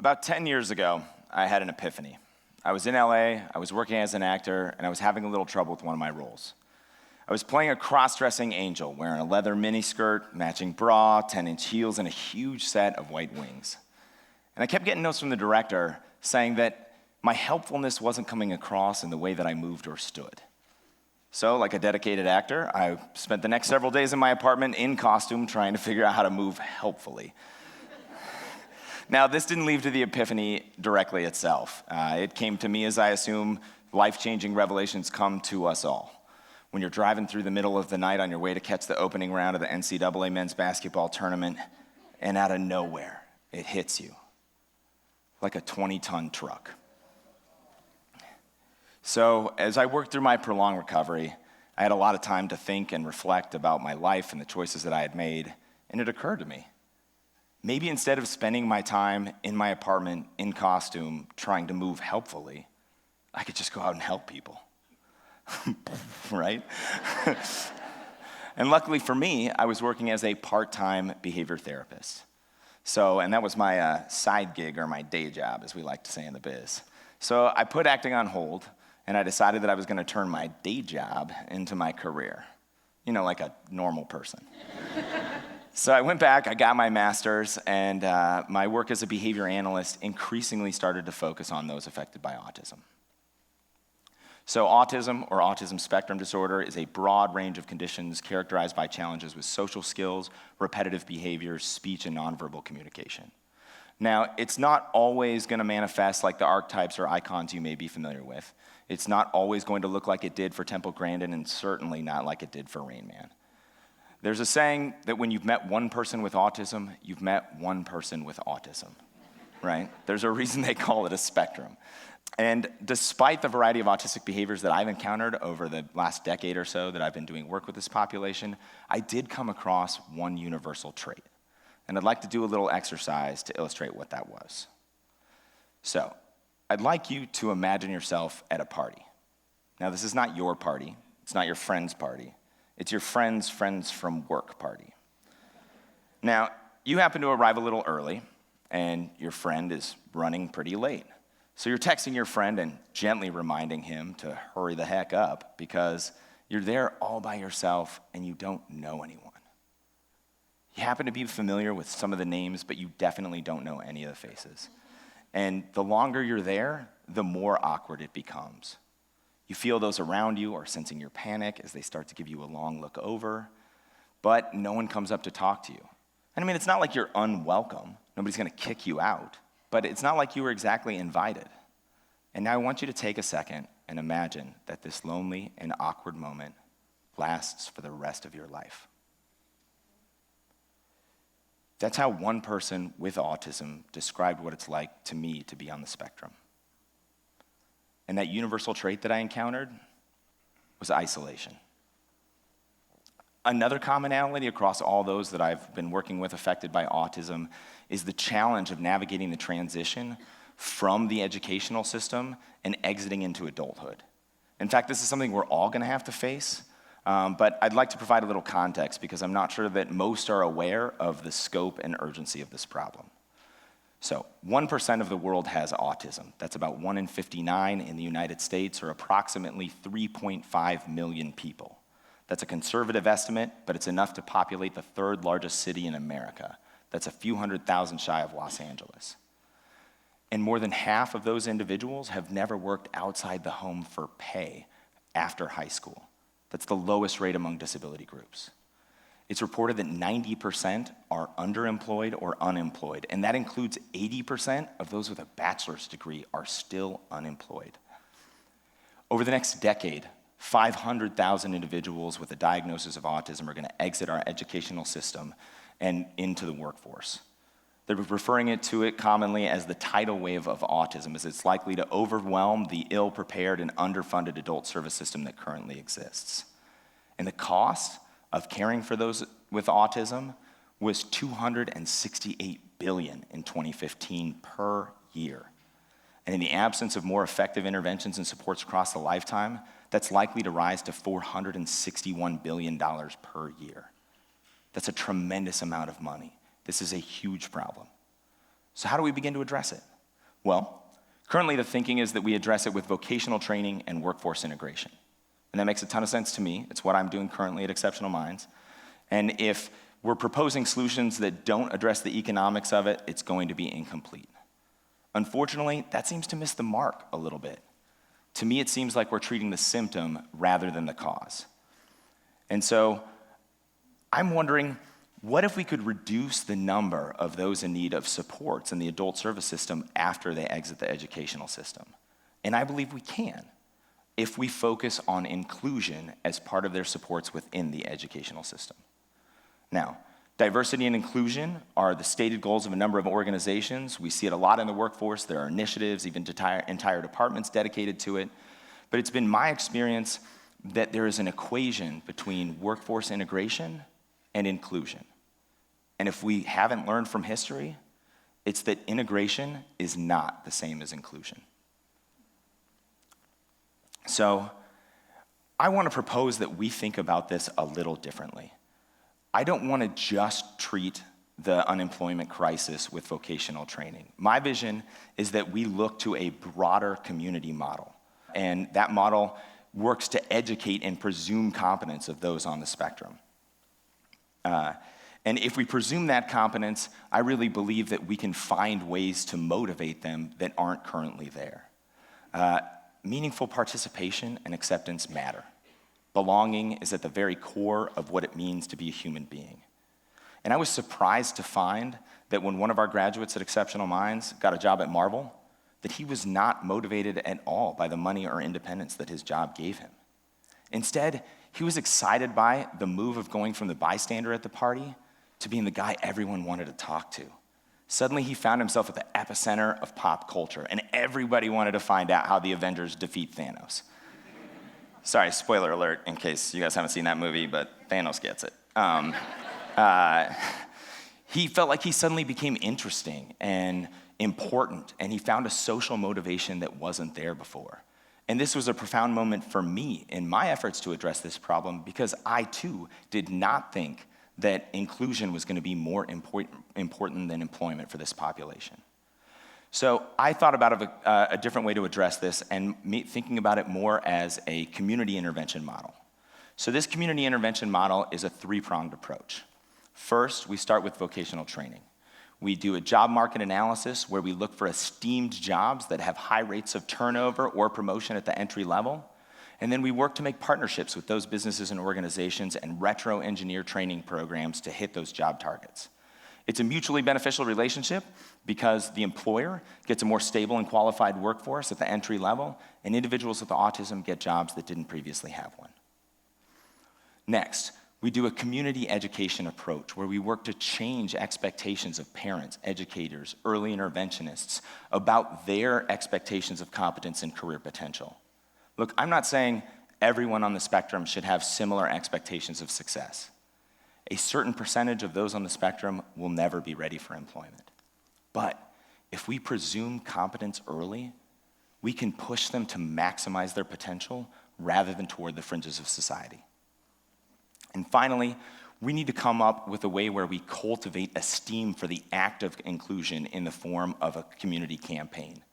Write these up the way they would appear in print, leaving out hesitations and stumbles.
About 10 years ago, I had an epiphany. I was in LA, I was working as an actor, and I was having a little trouble with one of my roles. I was playing a cross-dressing angel, wearing a leather miniskirt, matching bra, 10-inch heels, and a huge set of white wings. And I kept getting notes from the director saying that my helpfulness wasn't coming across in the way that I moved or stood. So, like a dedicated actor, I spent the next several days in my apartment in costume trying to figure out how to move helpfully. Now, this didn't lead to the epiphany directly itself. It came to me as I assume life-changing revelations come to us all. When you're driving through the middle of the night on your way to catch the opening round of the NCAA men's basketball tournament, and out of nowhere, it hits you like a 20-ton truck. So, as I worked through my prolonged recovery, I had a lot of time to think and reflect about my life and the choices that I had made, and it occurred to me, maybe instead of spending my time in my apartment in costume trying to move helpfully, I could just go out and help people, right? And luckily for me, I was working as a part-time behavior therapist. And that was my side gig, or my day job, as we like to say in the biz. So I put acting on hold, and I decided that I was going to turn my day job into my career, like a normal person. So I went back, I got my master's, and my work as a behavior analyst increasingly started to focus on those affected by autism. So autism, or autism spectrum disorder, is a broad range of conditions characterized by challenges with social skills, repetitive behaviors, speech, and nonverbal communication. Now, it's not always going to manifest like the archetypes or icons you may be familiar with. It's not always going to look like it did for Temple Grandin, and certainly not like it did for Rain Man. There's a saying that when you've met one person with autism, you've met one person with autism, right? There's a reason they call it a spectrum. And despite the variety of autistic behaviors that I've encountered over the last decade or so that I've been doing work with this population, I did come across one universal trait. And I'd like to do a little exercise to illustrate what that was. So, I'd like you to imagine yourself at a party. Now, this is not your party. It's not your friend's party. It's your friend's friends from work party. Now, you happen to arrive a little early, and your friend is running pretty late. So you're texting your friend and gently reminding him to hurry the heck up because you're there all by yourself and you don't know anyone. You happen to be familiar with some of the names, but you definitely don't know any of the faces. And the longer you're there, the more awkward it becomes. You feel those around you are sensing your panic as they start to give you a long look over, but no one comes up to talk to you. And I mean, it's not like you're unwelcome. Nobody's going to kick you out, but it's not like you were exactly invited. And now I want you to take a second and imagine that this lonely and awkward moment lasts for the rest of your life. That's how one person with autism described what it's like to me to be on the spectrum. And that universal trait that I encountered was isolation. Another commonality across all those that I've been working with affected by autism is the challenge of navigating the transition from the educational system and exiting into adulthood. In fact, this is something we're all going to have to face. But I'd like to provide a little context because I'm not sure that most are aware of the scope and urgency of this problem. So 1% of the world has autism. That's about 1 in 59 in the United States, or approximately 3.5 million people. That's a conservative estimate, but it's enough to populate the third largest city in America. That's a few 100,000 shy of Los Angeles. And more than half of those individuals have never worked outside the home for pay after high school. That's the lowest rate among disability groups. It's reported that 90% are underemployed or unemployed, and that includes 80% of those with a bachelor's degree are still unemployed. Over the next decade, 500,000 individuals with a diagnosis of autism are going to exit our educational system and into the workforce. They're referring to it commonly as the tidal wave of autism, as it's likely to overwhelm the ill-prepared and underfunded adult service system that currently exists. And the cost of caring for those with autism was $268 billion in 2015 per year. And in the absence of more effective interventions and supports across the lifetime, that's likely to rise to $461 billion per year. That's a tremendous amount of money. This is a huge problem. So how do we begin to address it? Well, currently the thinking is that we address it with vocational training and workforce integration. And that makes a ton of sense to me. It's what I'm doing currently at Exceptional Minds. And if we're proposing solutions that don't address the economics of it, it's going to be incomplete. Unfortunately, that seems to miss the mark a little bit. To me, it seems like we're treating the symptom rather than the cause. And so I'm wondering, what if we could reduce the number of those in need of supports in the adult service system after they exit the educational system? And I believe we can, if we focus on inclusion as part of their supports within the educational system. Now, diversity and inclusion are the stated goals of a number of organizations. We see it a lot in the workforce. There are initiatives, even entire departments dedicated to it. But it's been my experience that there is an equation between workforce integration and inclusion. And if we haven't learned from history, it's that integration is not the same as inclusion. So I want to propose that we think about this a little differently. I don't want to just treat the unemployment crisis with vocational training. My vision is that we look to a broader community model, and that model works to educate and presume competence of those on the spectrum. And if we presume that competence, I really believe that we can find ways to motivate them that aren't currently there. Meaningful participation and acceptance matter. Belonging is at the very core of what it means to be a human being. And I was surprised to find that when one of our graduates at Exceptional Minds got a job at Marvel, that he was not motivated at all by the money or independence that his job gave him. Instead, he was excited by the move of going from the bystander at the party to being the guy everyone wanted to talk to. Suddenly, he found himself at the epicenter of pop culture, and everybody wanted to find out how the Avengers defeat Thanos. Sorry, spoiler alert in case you guys haven't seen that movie, but Thanos gets it. He felt like he suddenly became interesting and important, and he found a social motivation that wasn't there before. And this was a profound moment for me in my efforts to address this problem, because I too did not think that inclusion was going to be more important than employment for this population. So I thought about a different way to address this, and thinking about it more as a community intervention model. So this community intervention model is a three-pronged approach. First, we start with vocational training. We do a job market analysis where we look for esteemed jobs that have high rates of turnover or promotion at the entry level. And then we work to make partnerships with those businesses and organizations and retro-engineer training programs to hit those job targets. It's a mutually beneficial relationship because the employer gets a more stable and qualified workforce at the entry level, and individuals with autism get jobs that didn't previously have one. Next, we do a community education approach where we work to change expectations of parents, educators, early interventionists about their expectations of competence and career potential. Look, I'm not saying everyone on the spectrum should have similar expectations of success. A certain percentage of those on the spectrum will never be ready for employment. But if we presume competence early, we can push them to maximize their potential rather than toward the fringes of society. And finally, we need to come up with a way where we cultivate esteem for the act of inclusion in the form of a community campaign.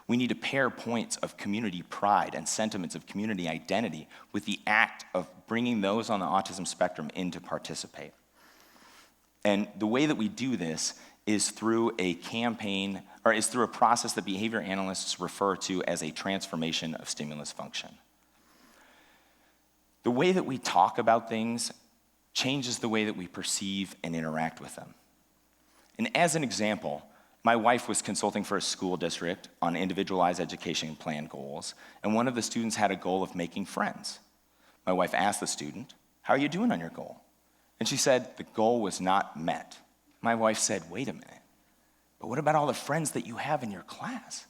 We need to pair points of community pride and sentiments of community identity with the act of bringing those on the autism spectrum in to participate. And the way that we do this is through a campaign, or is through a process that behavior analysts refer to as a transformation of stimulus function. The way that we talk about things changes the way that we perceive and interact with them. And as an example, my wife was consulting for a school district on individualized education plan goals, and one of the students had a goal of making friends. My wife asked the student, "How are you doing on your goal?" And she said, "The goal was not met." My wife said, "Wait a minute, but what about all the friends that you have in your class?"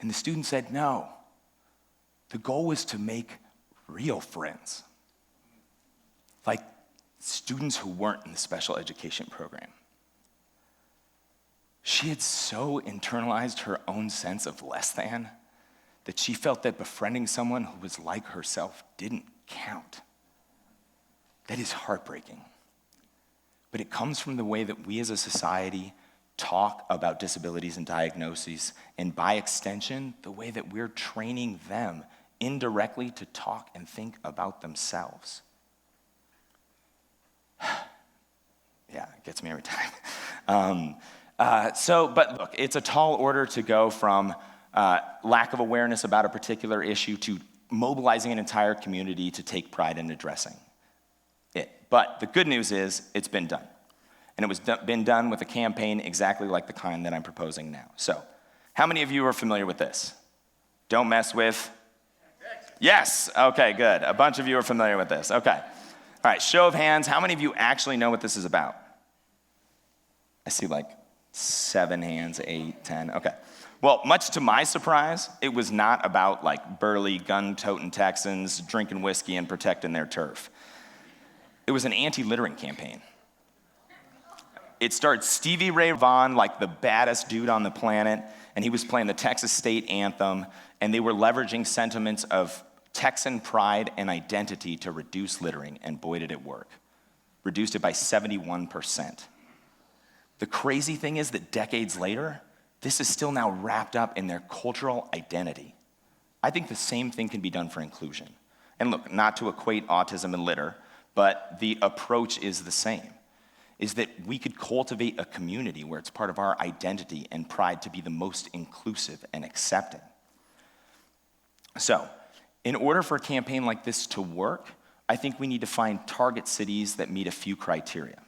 And the student said, "No, the goal was to make real friends, like students who weren't in the special education program." She had so internalized her own sense of less than that she felt that befriending someone who was like herself didn't count. That is heartbreaking. But it comes from the way that we as a society talk about disabilities and diagnoses, and by extension, the way that we're training them indirectly to talk and think about themselves. Yeah, it gets me every time. But look, it's a tall order to go from lack of awareness about a particular issue to mobilizing an entire community to take pride in addressing it. But the good news is it's been done. And it was been done with a campaign exactly like the kind that I'm proposing now. So, how many of you are familiar with this? Don't mess with? Yes, okay, good. A bunch of you are familiar with this, okay. All right, show of hands, how many of you actually know what this is about? I see like 7 hands, 8, 10, okay. Well, much to my surprise, it was not about like burly gun-toting Texans drinking whiskey and protecting their turf. It was an anti-littering campaign. It starred Stevie Ray Vaughan, like the baddest dude on the planet, and he was playing the Texas state anthem, and they were leveraging sentiments of Texan pride and identity to reduce littering, and boy did it work. Reduced it by 71%. The crazy thing is that decades later, this is still now wrapped up in their cultural identity. I think the same thing can be done for inclusion. And look, not to equate autism and litter, but the approach is the same. Is that we could cultivate a community where it's part of our identity and pride to be the most inclusive and accepting. So, in order for a campaign like this to work, I think we need to find target cities that meet a few criteria.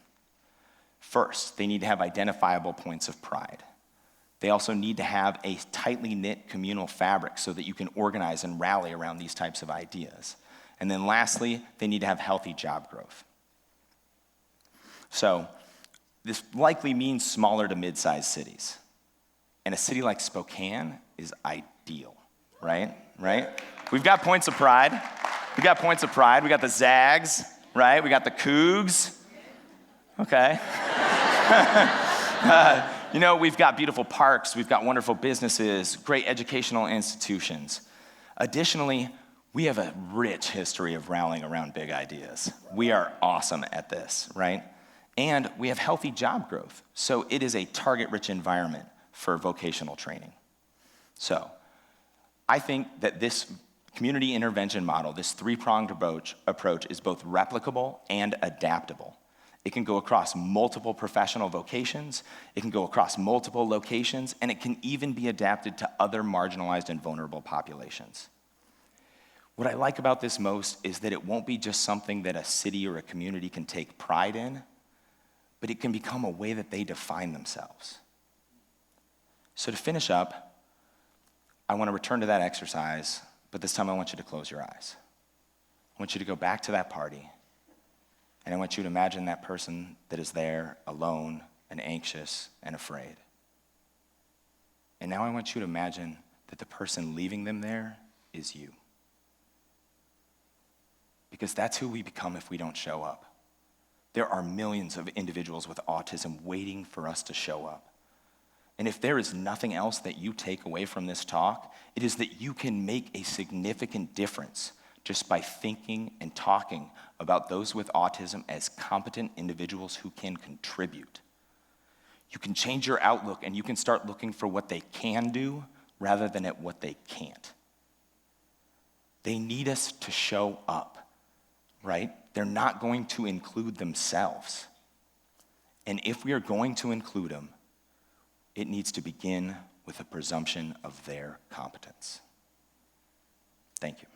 First, they need to have identifiable points of pride. They also need to have a tightly knit communal fabric so that you can organize and rally around these types of ideas. And then lastly, they need to have healthy job growth. So, this likely means smaller to mid-sized cities. And a city like Spokane is ideal, right? We've got points of pride. We got the Zags, right? We got the Cougs. Okay. We've got beautiful parks. We've got wonderful businesses, great educational institutions. Additionally, we have a rich history of rallying around big ideas. We are awesome at this, right? And we have healthy job growth. So it is a target-rich environment for vocational training. So I think that this community intervention model, this 3-pronged approach is both replicable and adaptable. It can go across multiple professional vocations, it can go across multiple locations, and it can even be adapted to other marginalized and vulnerable populations. What I like about this most is that it won't be just something that a city or a community can take pride in, but it can become a way that they define themselves. So to finish up, I want to return to that exercise, but this time I want you to close your eyes. I want you to go back to that party, and I want you to imagine that person that is there alone and anxious and afraid. And now I want you to imagine that the person leaving them there is you. Because that's who we become if we don't show up. There are millions of individuals with autism waiting for us to show up. And if there is nothing else that you take away from this talk, it is that you can make a significant difference just by thinking and talking about those with autism as competent individuals who can contribute. You can change your outlook and you can start looking for what they can do rather than at what they can't. They need us to show up, right? They're not going to include themselves. And if we are going to include them, it needs to begin with a presumption of their competence. Thank you.